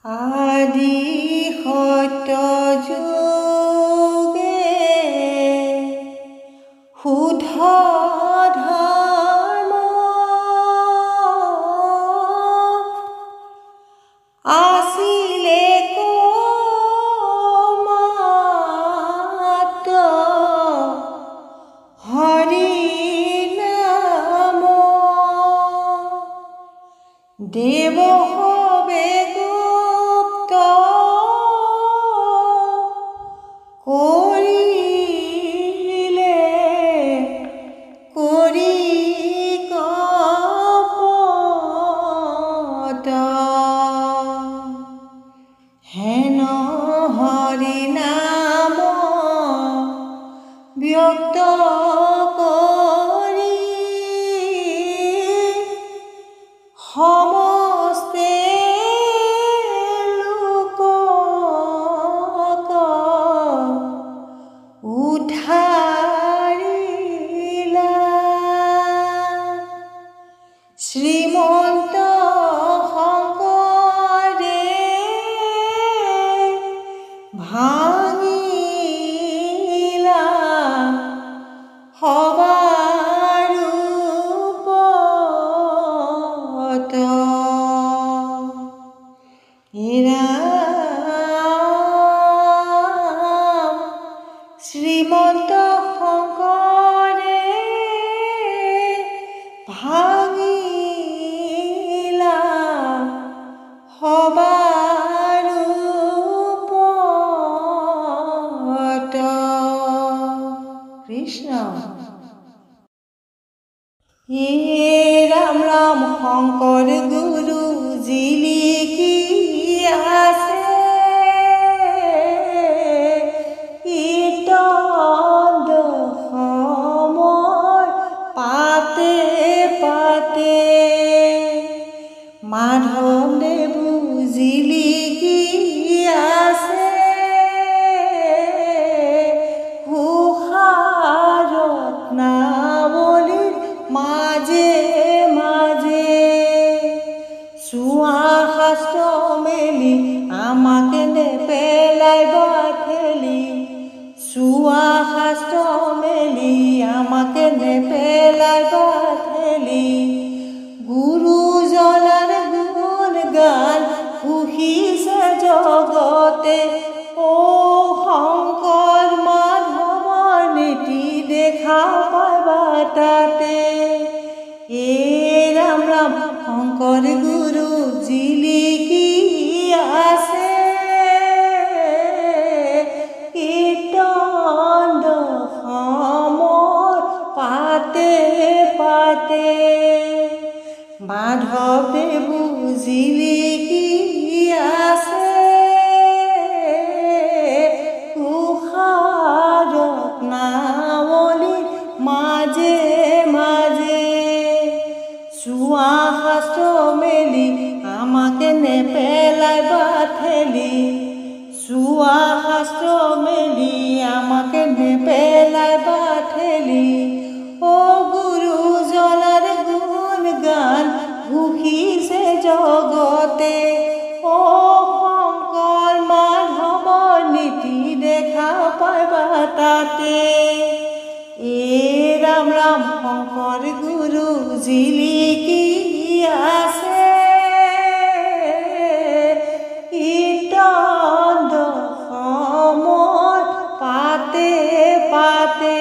আদি সত্য যোগে শুদ্ধ ধৰ্ম আছিলে মাত্ৰ হৰি নাম দেৱ হবে গুপ্ত কৰিলে কৰি কপট হেন হৰি নাম ব্যক্ত কৰি সমস্তে লোকক উদ্ধাৰিলা শ্ৰীমন্ত শংকৰে ভাঙিলা সবাৰ ওপৰত ৰাম শ্ৰীমন্ত শংকৰে ভাঙিলা সবাৰ ওপৰত কৃষ্ণ ৰাম ৰাম শংকৰ গুৰু জিলিকি আছে কীৰ্তন দশমৰ পাতে পাতে মাধৱদেৱ জিলিকি আছে ৰত্নাৱলীৰ মাজে মাজে চুৱা শাস্ত্ৰ মেলি আমাকে নেপেলাই বাঠেলি চুৱা শাস্ত্ৰ মেলি আমাকে নেপেলাই বাঠেলি গুৰুজনাৰ গুণ গান ঘোষিছে জগতে ও শংকৰ মাধৱৰ নীতি দেখা পাবা তাতে ৰাম ৰাম শংকৰ গুৰু জিলিকি আছে কীৰ্তন দশমৰ পাতে পাতে মাধৱদেৱ জিলিকি আছে ৰত্নাৱলীৰ মাজে মাজে চুৱা শাস্ত্ৰ মেলি আমাকে নেপেলাই বাঠেলি চুৱা শাস্ত্ৰ মেলি আমাকে নেপেলাই বাঠেলি ও গুৰুজনাৰ গুণ গান ঘোষিছে জগতে ও শংকৰ মাধৱৰ নীতি দেখা পাবা তাতে ৰাম ৰাম শংকৰ গুৰু জিলিকি আছে কীৰ্তন দশমৰ পাতে পাতে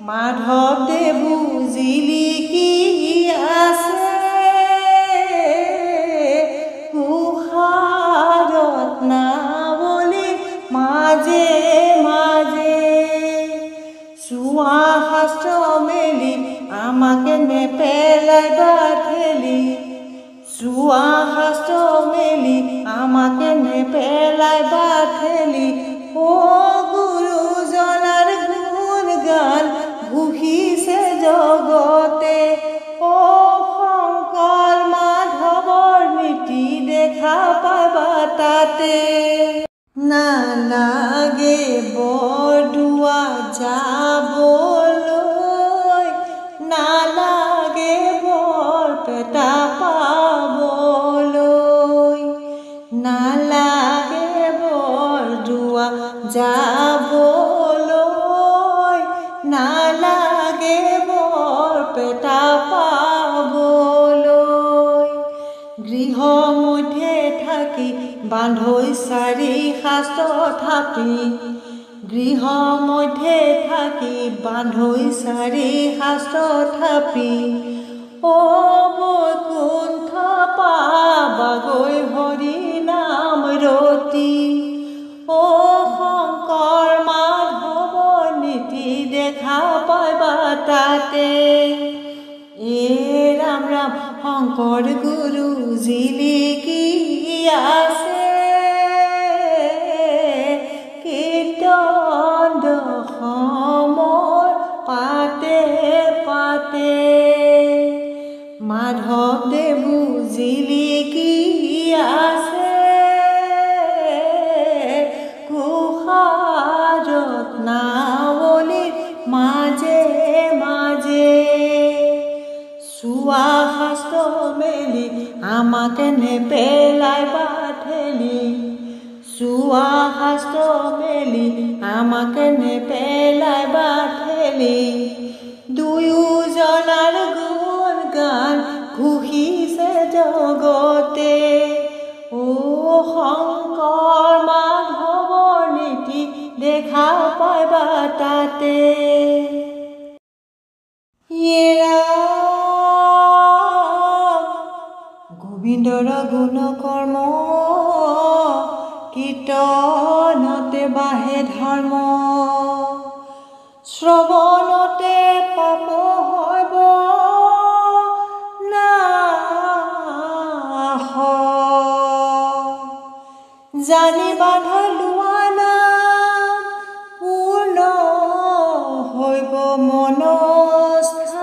মাধৱদেৱ জিলিকি আছে ৰত্নাৱলীৰ মাজে মাজে চুৱা শাস্ত্ৰ মেলি আমাকে নেপেলাই বাঠেলি চুৱা শাস্ত্ৰ মেলি আমাকে নেপেলাই বাঠেলি ও গুৰুজনাৰ গুণ গান ঘোষিছে জগতে ও শংকৰ মাধৱৰ নীতি দেখা পাবা তাতে নালাগে বৰদোৱা যাবলৈ নালাগে বৰপেটা পাবলৈ থাকি বান্ধৈ চাৰি শাস্ত্ৰ থাপি গৃহ মধ্যে থাকি বান্ধৈ চাৰি শাস্ত্ৰ থাপি অ বৈকুণ্ঠ পাবাগৈ হৰি নাম ৰতি অ শংকৰ মাধৱ নীতি দেখা পাবা তাতে এ ৰাম ৰাম শংকৰ গুৰু জিলিকি আছে কীৰ্তন দশমৰ পাতে পাতে মাধৱদেৱো জিলিকি আছে ৰত্নাৱলীৰ মাজে মাজে চুৱা শাস্ত্ৰ মেলি আমাকে নেপেলাই বাঠেলি চুৱা শাস্ত্ৰ মেলি আমাকে নেপেলাই বাঠেলি দুয়োজনাৰ গুণ গান ঘোষিছে জগতে ও শংকৰ মাধৱৰ নীতি দেখা পাবা তাতে গোবিন্দৰ গুণ কৰ্ম কীৰ্তনতে বাহে ধৰ্ম শ্ৰৱণতে পাপ হব নাশ জানি বান্ধ লোৱা নাম পূৰ্ণ হৈব মনস্থান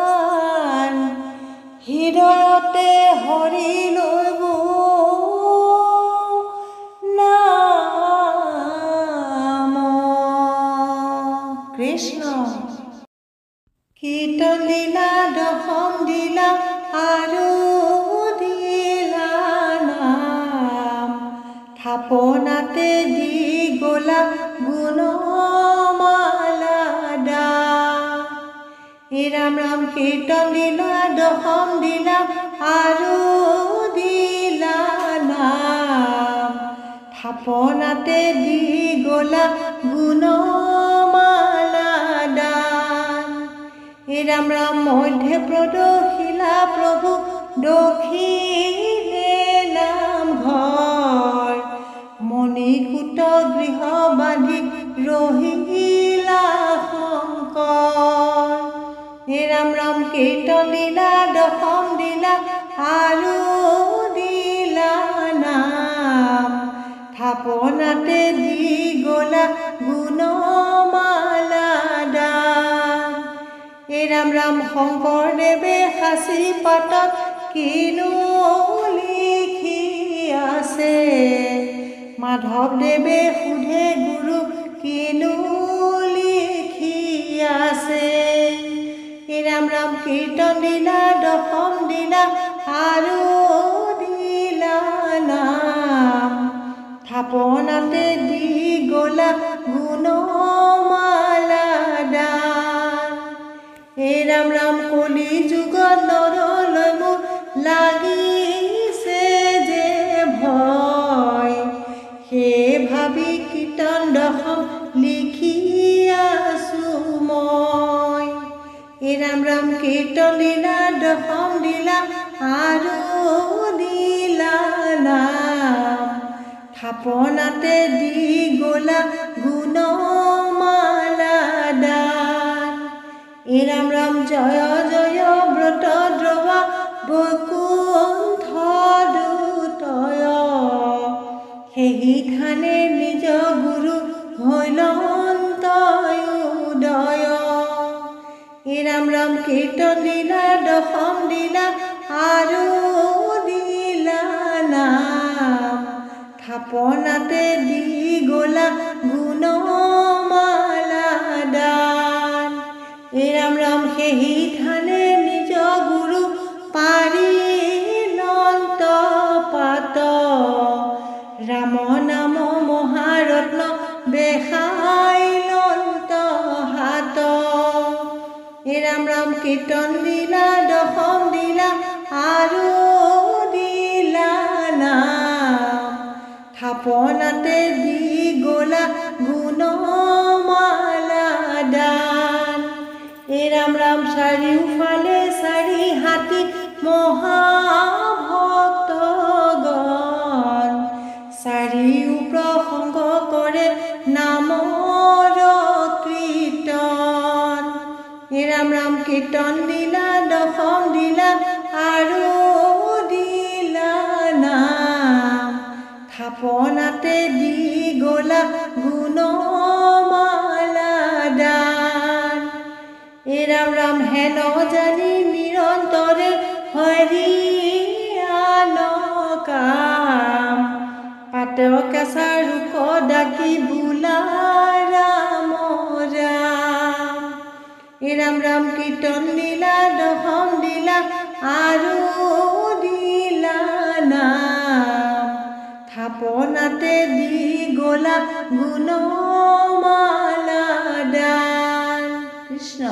হৃদয়তে হৰি লৈব নাম কৃষ্ণ কীৰ্তন দিলা দশম দিলা আৰু দিলা নাম থাপনাতে দি গলা গুণমালা দাম হে ৰাম ৰাম কীৰ্তন দিলা দশম দিলা আৰু দিলা নাম থাপনাতে দি গলা গুণমালা দান হে ৰাম ৰাম মধ্যে প্ৰদৰ্শিলা প্ৰভু দক্ষিণে নামঘৰ মণিকূট গৃহ বান্ধি ৰহিলা শংকৰ হে ৰাম ৰাম কীৰ্তন দিলা দশম দিলা আৰু দিলা নাম থাপনাতে দি গলা গুণমালা দান হে ৰাম ৰাম শংকৰদেৱে সাঁচি পাতত কিনো লিখি আছে মাধৱদেৱে সোধে গুৰু কিনো লিখি আছে হে ৰাম ৰাম কীৰ্তন দিলা দশম দিলা আৰু দিলা নাম থাপনাতে দি গলা গুণমালা দান হে ৰাম ৰাম কলি যুগত নৰলৈ মোৰ লাগিছে যে ভয় সেই ভাবি কীৰ্তন দশম লিখি আছো মই হে ৰাম ৰাম কীৰ্তন দিলা দশম দিলা আৰু দিলা নাম থাপনাতে দি গলা গুণমালা দান হে ৰাম ৰাম জয় জয় ব্ৰত দ্ৰৱা বৈকুণ্ঠ দুতয় সেই খানে নিজ গুৰু হৈল অন্তয়োদয় হে ৰাম ৰাম কীৰ্তন দিলা দশম দিলা আৰু দিলা নাম থাপনাতে দি গলা গুণমালা দান হে ৰাম ৰাম সেই থানে নিজ গুৰু পাৰিলন্ত পাত ৰাম নাম মহাৰত্ন বেখাইলন্ত হাত হে ৰাম ৰাম কীৰ্তন দিলা দশম দিলা আৰু দিলা নাম থাপনাতে দি গলা গুণমালা দান। এই ৰাম ৰাম চাৰিওফালে চাৰি হাতী মহাভক্তগণ, চাৰিও প্ৰসংগ কৰে নামৰ কীৰ্তন। এই ৰাম ৰাম কীৰ্তন দিলা দশম দিলা আৰু দিলা নাম, থাপনাতে দি গলা গুণমালা দান। এই ৰাম ৰাম হেন জানি নিৰন্তৰে হৰি আন কাম, পাত কেঁচা ৰুক ডাকি বোলা ৰাম ৰাম। এই ৰাম ৰাম কীৰ্তন দিলা দশম দিলা আৰু দিলা নাম, থাপনাতে দি গলা গুণমালা দান। কৃষ্ণ।